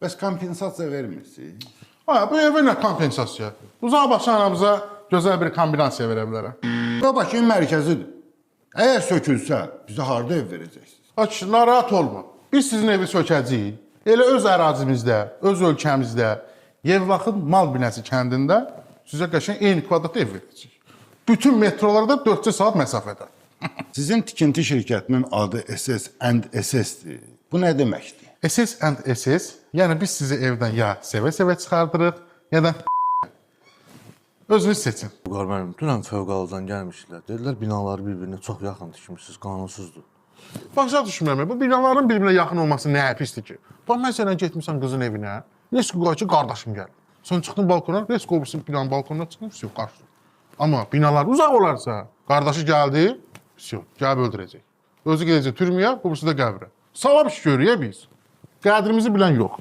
Bəs kompensasiya vermirsiniz? Ha, bu evə nə kompensasiya? Uzağa başlanamıza gözəl bir kombinasiya verə bilərəm. Bu Bakının mərkəzidir. Əgər sökülsə, bizə harda ev verəcəksiniz? Aç, narahat olma. Biz sizin evi sökəcəyik. Elə öz ərazimizdə, öz ölkəmizdə, Yevvaxın Mal Binəsi kəndində sizə qəşəng eyni kvadrat ev verəcəyik. Bütün metrolarda 4 saat məsafədə. Sizin tikinti şirkətinin adı SS&SS-dir. Bu nə deməkdir? SS&SS, yəni biz sizi evdən ya sevə-sevə çıxardırıq, ya da özünüz seçin. Vüqar müəllim, dünən fövqəladan gəlmişdilər. Dedilər binaları bir-birinə çox yaxın tikmişsiniz, qanunsuzdur. Başa düşmürəm, bu binaların bir-birinə yaxın olması nəyə pisdir ki? Bax, məsələn, getmişsən qızın evinə, resko qoy ki, qardaşım gəlir. Sən çıxdın balkona, resko olmuşsun binanın balkonuna çıxdın, vəsiyo, qarşı. Amma binalar uzaq olarsa, qardaşı gəldi, vəsiyo, gəlib öldürəcək. Özü gedəcək türməyə, bu birisi də qəbrə. Savab iş görürük biz. Qədrimizi bilən yox.